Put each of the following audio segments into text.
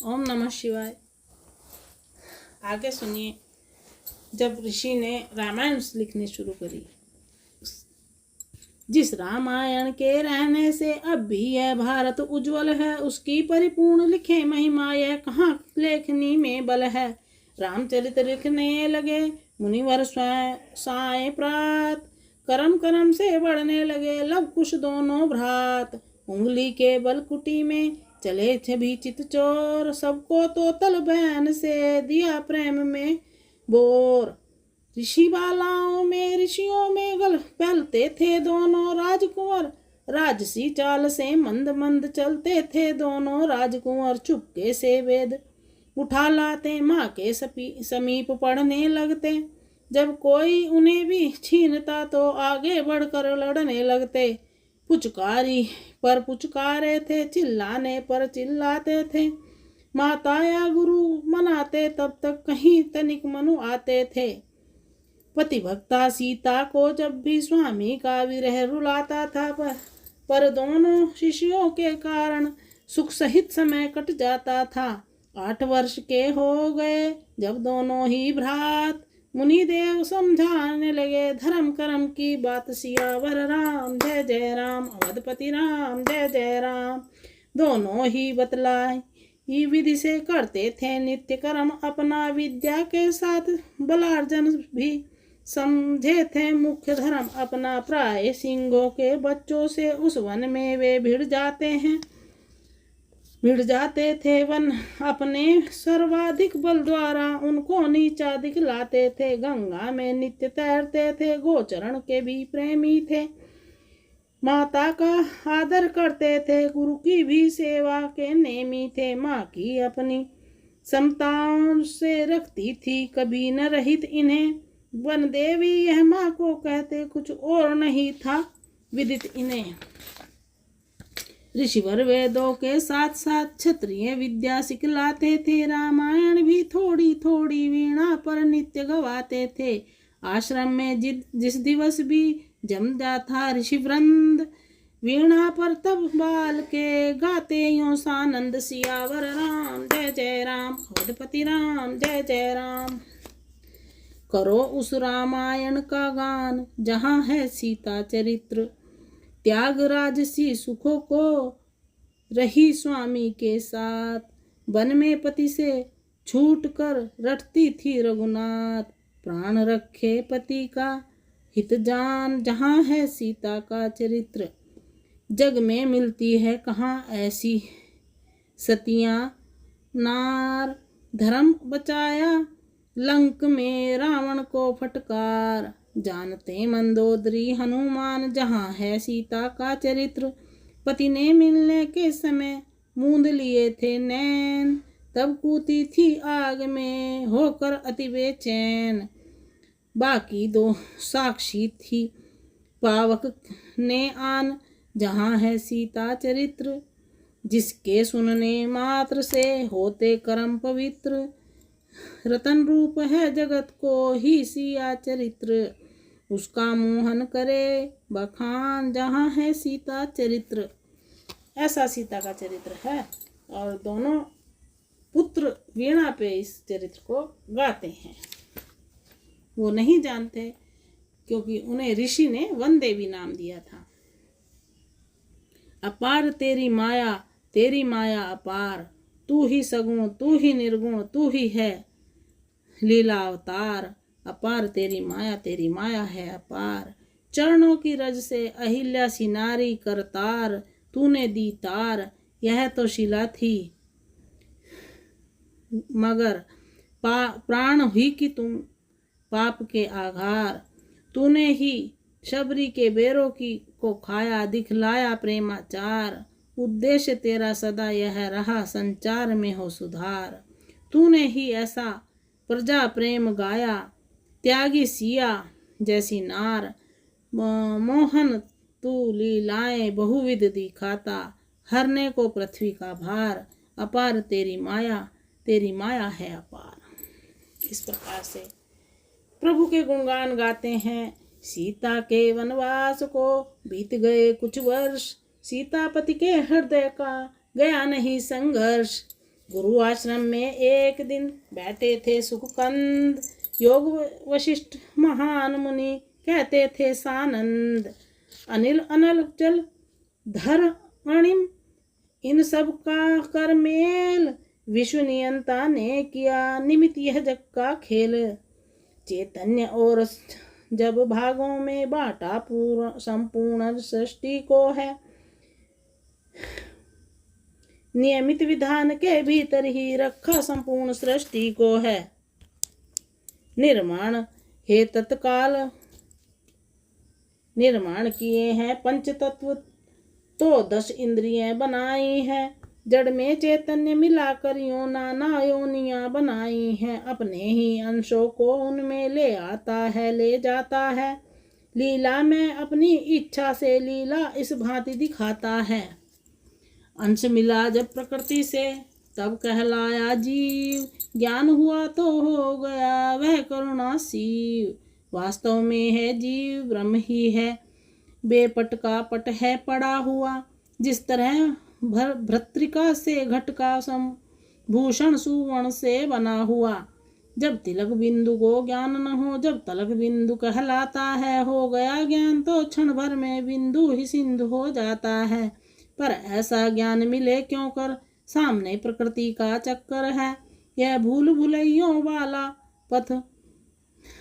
ओम नमः शिवाय। आगे सुनिए। जब ऋषि ने रामायण लिखनी शुरू करी, जिस रामायण के रहने से अब भी यह भारत उज्जवल है, उसकी परिपूर्ण लिखे महिमा यह कहाँ लेखनी में बल है। रामचरित लिखने लगे मुनिवर स्वयं साय प्रात, करम करम से बढ़ने लगे लव कुश दोनों भ्रात। उंगली के बल कुटी में चले छवि चित चोर, सबको तो तल बहन से दिया प्रेम में बोर। ऋषि बालाओं में ऋषियों में गल पहलते थे दोनों राजकुंवर, राजसी चाल से मंद मंद चलते थे दोनों राजकुंवर। चुपके से वेद उठा लाते माँ के समीप पढ़ने लगते, जब कोई उन्हें भी छीनता तो आगे बढ़कर लड़ने लगते। पुचकारी पर पुचकारे थे, चिल्लाने पर चिल्लाते थे, माता या गुरु मनाते तब तक कहीं तनिक मनु आते थे। पति भक्ता सीता को जब भी स्वामी का विरह रुलाता था, पर दोनों शिष्यों के कारण सुख सहित समय कट जाता था। 8 वर्ष के हो गए जब दोनों ही भ्रात, मुनि देव समझाने लगे धर्म कर्म की बात। सियावर राम जय जय राम, अवधपति राम जय जय राम। दोनों ही बतलाई विधि से करते थे नित्य कर्म अपना, विद्या के साथ बलार्जन भी समझे थे मुख्य धर्म अपना। प्राय सिंहों के बच्चों से उस वन में वे भिड़ जाते थे वन अपने सर्वाधिक बल द्वारा उनको नीचा दिखलाते थे। गंगा में नित्य तैरते थे, गोचरण के भी प्रेमी थे, माता का आदर करते थे, गुरु की भी सेवा के नेमी थे। माँ की अपनी समताओं से रखती थी कभी न रहित इन्हें, वन देवी यह माँ को कहते कुछ और नहीं था विदित इन्हें। ऋषिवर वेदों के साथ साथ क्षत्रिय विद्या सिखलाते थे, रामायण भी थोड़ी थोड़ी वीणा पर नित्य गवाते थे। आश्रम में जिस दिवस भी जमता था ऋषि वृंद, वीणा पर तब बाल के गाते यों सानंद। सियावर राम जय जय राम, अवधपति राम जय जय राम। करो उस रामायण का गान जहाँ है सीता चरित्र, त्याग राजसी सुखों को रही स्वामी के साथ। वन में पति से छूट कर रटती थी रघुनाथ, प्राण रखे पति का हित जान जहाँ है सीता का चरित्र। जग में मिलती है कहाँ ऐसी सतियाँ नार, धर्म बचाया लंक में रावण को फटकार। जानते मंदोदरी हनुमान जहाँ है सीता का चरित्र, पति ने मिलने के समय मूंद लिए थे नैन, तब कूती थी आग में होकर अति बेचैन। बाकी 2 साक्षी थी पावक ने आन जहाँ है सीता चरित्र, जिसके सुनने मात्र से होते कर्म पवित्र। रतन रूप है जगत को ही सिया चरित्र, उसका मोहन करे बखान जहाँ है सीता चरित्र। ऐसा सीता का चरित्र है और दोनों पुत्र वीणा पे इस चरित्र को गाते हैं। वो नहीं जानते क्योंकि उन्हें ऋषि ने वन देवी नाम दिया था। अपार तेरी माया अपार, तू ही सगुण तू ही निर्गुण तू ही है लीला अवतार। अपार तेरी माया है अपार, चरणों की रज से अहिल्या सी नारी करतार। तूने दी तार यह तो शिला थी मगर प्राण हुई कि तुम पाप के आघार। तूने ही शबरी के बेरों को खाया, दिखलाया प्रेमाचार। उद्देश्य तेरा सदा यह रहा संचार में हो सुधार। तूने ही ऐसा प्रजा प्रेम गाया, त्यागी सिया जैसी नार। मोहन तू लीलाएं बहुविध दिखाता, हरने को पृथ्वी का भार। अपार तेरी माया है अपार। इस प्रकार से प्रभु के गुणगान गाते हैं। सीता के वनवास को बीत गए कुछ वर्ष, सीतापति के हृदय का गया नहीं संघर्ष। गुरु आश्रम में एक दिन बैठे थे सुखकंद, योग वशिष्ठ महान मुनि कहते थे सानंद। अनिल अनल जल धर अणिम, इन सब का कर मेल, विश्व नियंता ने किया निमित यह जग का खेल। चैतन्य और जब भागों में बांटा संपूर्ण सृष्टि को है, नियमित विधान के भीतर ही रखा संपूर्ण सृष्टि को है। निर्माण हे तत्काल निर्माण किए हैं पंच तत्व, तो 10 इंद्रियां बनाई है। जड़ में चैतन्य मिलाकर यूं नाना योनियां बनाई हैं। अपने ही अंशों को उनमें ले आता है, ले जाता है। लीला में अपनी इच्छा से लीला इस भांति दिखाता है। अंश मिला जब प्रकृति से तब कहलाया जीव, ज्ञान हुआ तो हो गया वह करुणा शिव। वास्तव में है जीव ब्रह्म ही है, बेपट का पट है पड़ा हुआ। जिस तरह भर्तृका से घट का भूषण सुवर्ण से बना हुआ। जब तिलक बिंदु को ज्ञान न हो, जब तलक बिंदु कहलाता है। हो गया ज्ञान तो क्षण भर में बिंदु ही सिंधु हो जाता है। पर ऐसा ज्ञान मिले क्यों कर, सामने प्रकृति का चक्कर है। यह भूल भुलैयों वाला पथ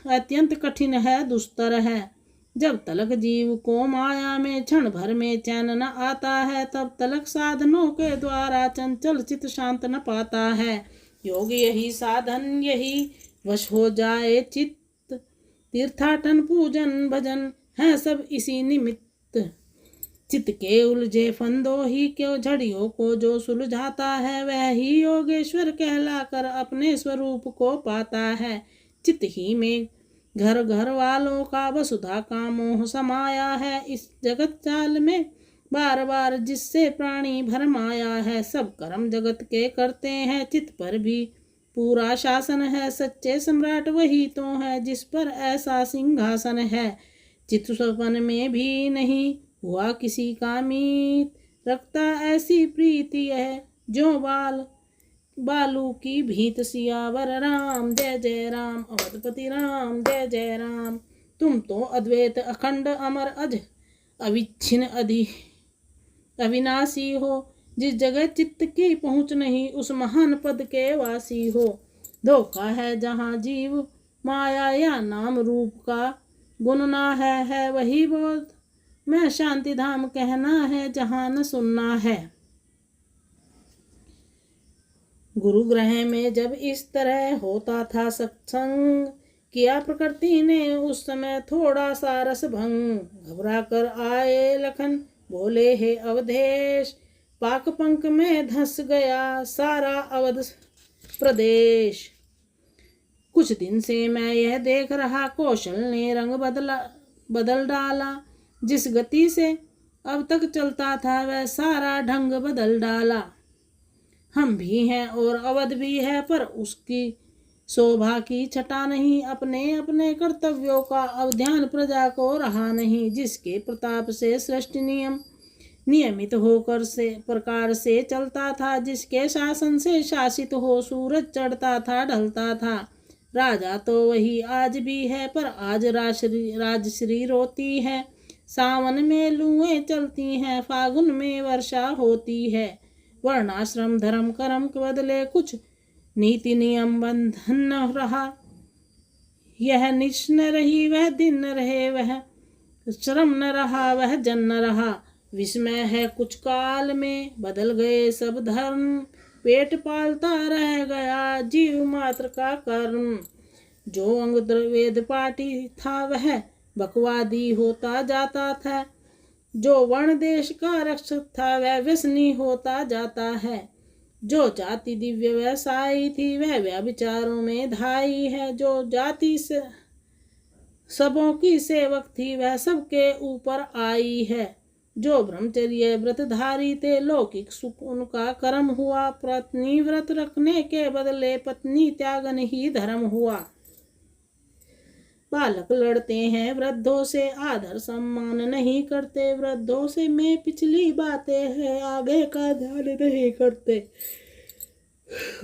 अत्यंत कठिन है, दुस्तर है। जब तलक जीव को माया में क्षण भर में चैन न आता है, तब तलक साधनों के द्वारा चंचल चित शांत न पाता है। योग यही साधन, यही वश हो जाए चित्त। तीर्थाटन पूजन भजन है सब इसी निमित्त। चित्त के उलझे फंदों ही क्यों झड़ियों को जो सुलझाता है, वह ही योगेश्वर कहलाकर अपने स्वरूप को पाता है। चित्त ही में घर घर वालों का वसुधा का मोह समाया है। इस जगत चाल में बार बार जिससे प्राणी भरमाया है। सब कर्म जगत के करते हैं, चित्त पर भी पूरा शासन है। सच्चे सम्राट वही तो है, जिस पर ऐसा सिंहासन है। चित्त स्वप्न में भी नहीं हुआ किसी का मीत, रखता ऐसी प्रीति है जो बालू की भीत। सियावर राम जय जय राम, अवधपति राम जय जय राम। तुम तो अद्वैत अखंड अमर अज अविच्छिन्न अविनाशी हो। जिस जगह चित्त की पहुँच नहीं, उस महान पद के वासी हो। धोखा है जहाँ जीव माया या नाम रूप का गुण ना है वही बोध मैं शांति धाम कहना है, जहाँ न सुनना है। गुरु ग्रह में जब इस तरह होता था सत्संग, किया प्रकृति ने उस समय थोड़ा सा रस भंग। घबरा कर आए लखन, बोले हे अवधेश, पाक पंख में धंस गया सारा अवध प्रदेश। कुछ दिन से मैं यह देख रहा, कौशल ने रंग बदल डाला। जिस गति से अब तक चलता था, वह सारा ढंग बदल डाला। हम भी हैं और अवध भी है, पर उसकी शोभा की छटा नहीं। अपने अपने कर्तव्यों का अवध्यान प्रजा को रहा नहीं। जिसके प्रताप से सृष्टि नियमित होकर से प्रकार से चलता था, जिसके शासन से शासित हो सूरज चढ़ता था ढलता था। राजा तो वही आज भी है, पर आज राजश्री रोती है। सावन में लुएं चलती हैं, फागुन में वर्षा होती है। वर्णाश्रम धर्म कर्म के बदले कुछ नीति नियम बंधन न रहा। यह निश न रही वह दिन न रहे, वह श्रम न रहा वह जन न रहा। विस्मय है कुछ काल में बदल गए सब धर्म। पेट पालता रह गया जीव मात्र का कर्म। जो अंग वेद पाठी था, वह बकवादी होता जाता था। जो वर्ण देश का रक्षक था, वह व्यसनी होता जाता है। जो जाति दिव्य व्यवसायी थी, वह व्यभिचारों में धाई है। जो जाति से सबों की सेवक थी, वह सबके ऊपर आई है। जो ब्रह्मचर्य व्रतधारी थे, लौकिक सुख उनका कर्म हुआ। पत्नी व्रत रखने के बदले पत्नी त्यागन ही धर्म हुआ। बालक लड़ते हैं वृद्धों से, आदर सम्मान नहीं करते। वृद्धों से में पिछली बातें हैं, आगे का ध्यान नहीं करते।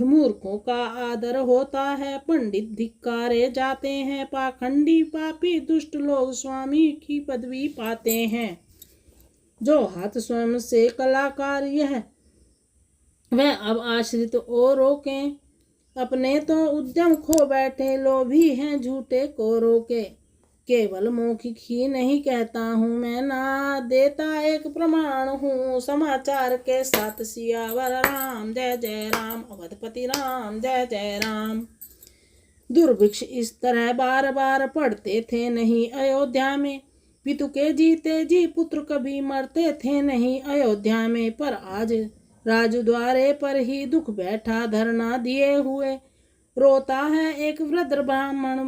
मूर्खों का आदर होता है, पंडित धिक्कारे जाते हैं, पाखंडी पापी दुष्ट लोग स्वामी की पदवी पाते हैं। जो हाथ स्वयं से कलाकार है वह अब आश्रित और रोकें, अपने तो उद्यम खो बैठे, लोभी हैं झूठे को रोके। केवल मौखिक ही नहीं कहता हूँ मैं, ना देता एक प्रमाण हूँ, समाचार के साथ सियावर राम जय जय राम, अवधपति राम जय जय राम। दुर्भिक्ष इस तरह बार बार पढ़ते थे नहीं अयोध्या में, पितु के जीते जी पुत्र कभी मरते थे नहीं अयोध्या में। पर आज राजद्वारे पर ही दुख बैठा धरना दिए हुए, रोता है एक वृद्ध ब्राह्मण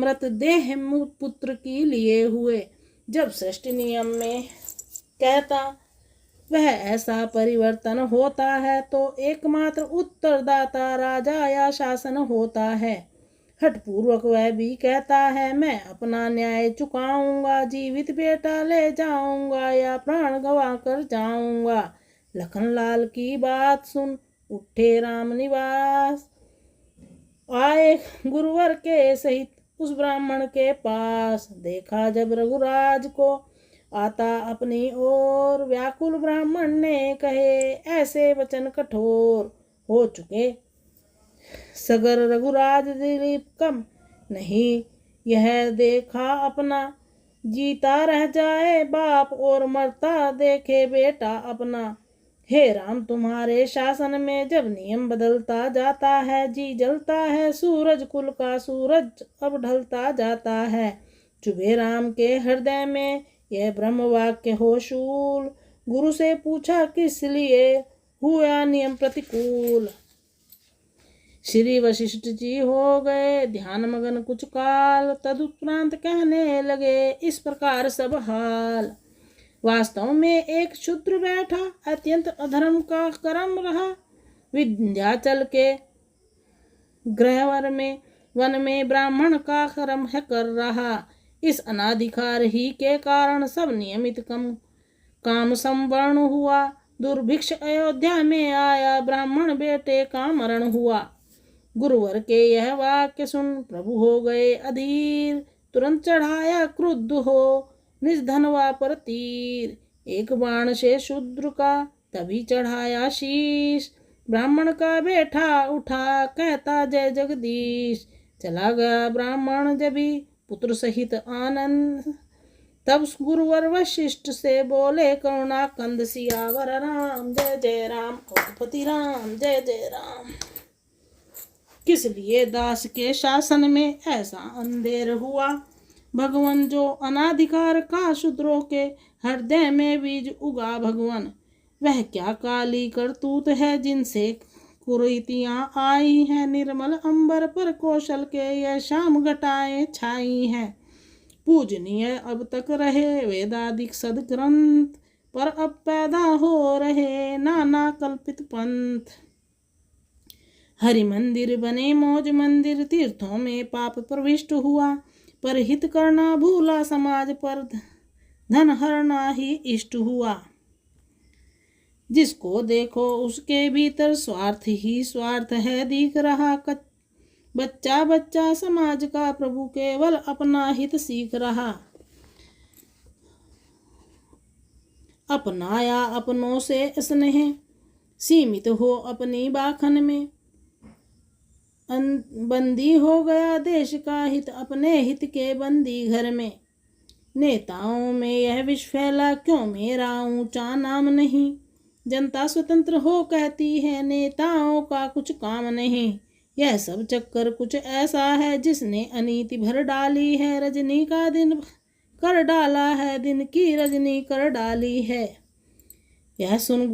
मृत देह पुत्र की लिए हुए। जब सृष्टि नियम में कहता वह ऐसा परिवर्तन होता है, तो एकमात्र उत्तरदाता राजा या शासन होता है। हठपूर्वक वह भी कहता है मैं अपना न्याय चुकाऊंगा, जीवित बेटा ले जाऊंगा या प्राण गवा कर जाऊंगा। लखनलाल की बात सुन उठे राम निवास, आए गुरुवर के सहित उस ब्राह्मण के पास। देखा जब रघुराज को आता अपनी ओर, व्याकुल ब्राह्मण ने कहे ऐसे वचन कठोर, हो चुके सगर रघुराज दिलीप कम नहीं, यह देखा अपना जीता रह जाए बाप, और मरता देखे बेटा अपना। हे राम तुम्हारे शासन में जब नियम बदलता जाता है, जी जलता है सूरज कुल का सूरज अब ढलता जाता है। चुभे राम के हृदय में यह ब्रह्म वाक्य हो शूल, गुरु से पूछा किस लिए हुआ नियम प्रतिकूल। श्री वशिष्ठ जी हो गए ध्यान मगन कुछ काल, तदुपरांत कहने लगे इस प्रकार सब हाल। वास्तव में एक शूद्र बैठा अत्यंत अधर्म का कर्म रहा, विंध्याचल के गृहवर में वन में ब्राह्मण का कर्म है कर रहा। इस अनाधिकार ही के कारण सब नियमित काम संवर्ण हुआ। दुर्भिक्ष अयोध्या में आया, ब्राह्मण बेटे का मरण हुआ। गुरुवर के यह वाक्य सुन प्रभु हो गए अधीर, तुरंत चढ़ाया क्रुद्ध हो निज धनवा पर तीर। एक बाण से शूद्र का तभी चढ़ाया शीश, ब्राह्मण का बेटा उठा कहता जय जगदीश। चला गया ब्राह्मण जभी पुत्र सहित आनंद, तब गुरुवर वशिष्ठ से बोले करुणा कंद सियावर राम जय जय राम, अवधपति राम जय जय राम। किस लिए दास के शासन में ऐसा अंधेर हुआ, भगवान जो अनाधिकार का शूद्रों के हृदय में बीज उगा भगवान। वह क्या काली करतूत है जिनसे कुरीतियां आई हैं, निर्मल अंबर पर कौशल के यह शाम घटाएं छाई हैं। पूजनीय अब तक रहे वेदादिक सदग्रंथ, पर अब पैदा हो रहे नाना कल्पित पंथ। हरि मंदिर बने मौज मंदिर, तीर्थों में पाप प्रविष्ट हुआ, पर हित करना भूला समाज पर धन हरना ही इष्ट हुआ। जिसको देखो उसके भीतर स्वार्थ ही स्वार्थ है दिख रहा, बच्चा बच्चा समाज का प्रभु केवल अपना हित सीख रहा। अपनाया अपनों से स्नेह, सीमित हो अपनी बाखन में, बंदी हो गया देश का हित अपने हित के बंदी घर में। नेताओं में यह विष फैला क्यों मेरा ऊंचा नाम नहीं, जनता स्वतंत्र हो कहती है नेताओं का कुछ काम नहीं। यह सब चक्कर कुछ ऐसा है जिसने अनीति भर डाली है, रजनी का दिन कर डाला है, दिन की रजनी कर डाली है। यह सुन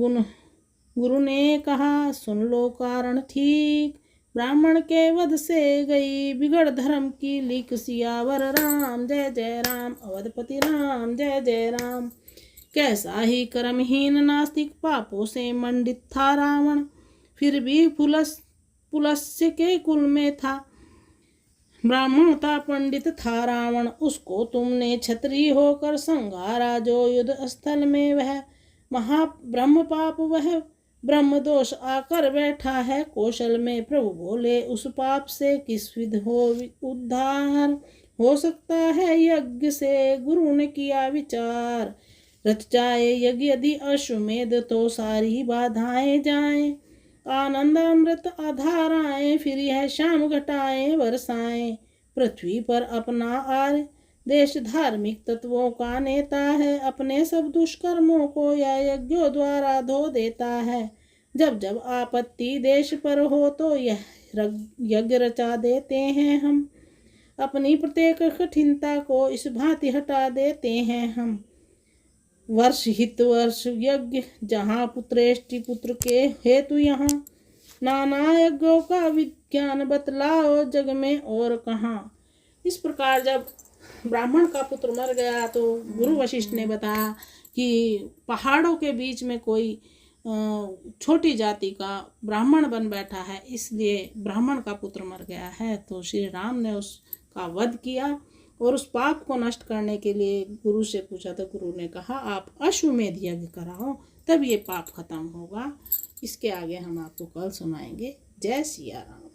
गुरु ने कहा सुन लो कारण ठीक, ब्राह्मण के वध से गई बिगड़ धर्म की लीक। सियावर राम जय जय राम, अवधपति राम जय जय राम। कैसा ही कर्महीन नास्तिक पापों से मंडित था रावण, फिर भी पुलस्य के कुल में था, ब्राह्मणता पंडित था रावण। उसको तुमने क्षत्रिय होकर संहारा जो युद्ध स्थल में, वह महाब्रह्म पाप वह ब्रह्म दोष आकर बैठा है कौशल में। प्रभु बोले उस पाप से किस विध हो उद्धार। हो सकता है यज्ञ से गुरु ने किया विचार। रच जाए यज्ञ यदि अश्वमेध तो सारी बाधाएं जाएं। आनंद अमृत आधाराएं फिर यह शाम घटाएं बरसाएं। पृथ्वी पर अपना आर्य देश धार्मिक तत्वों का नेता है। अपने सब दुष्कर्मों को यह यज्ञों द्वारा धो देता है। जब जब आपत्ति देश पर हो तो यह यज्ञ रचा देते हैं हम। अपनी प्रत्येक कठिनता को इस भांति हटा देते हैं हम। वर्ष हित वर्ष यज्ञ जहाँ पुत्रेष्टि पुत्र के हेतु यहाँ। नाना यज्ञों का विज्ञान बतलाओ जग में और कहाँ। इस प्रकार जब ब्राह्मण का पुत्र मर गया तो गुरु वशिष्ठ ने बताया कि पहाड़ों के बीच में कोई छोटी जाति का ब्राह्मण बन बैठा है, इसलिए ब्राह्मण का पुत्र मर गया है। तो श्री राम ने उसका वध किया और उस पाप को नष्ट करने के लिए गुरु से पूछा तो गुरु ने कहा आप अश्वमेध यज्ञ कराओ तब ये पाप खत्म होगा। इसके आगे हम आपको कल सुनाएंगे। जय सिया राम।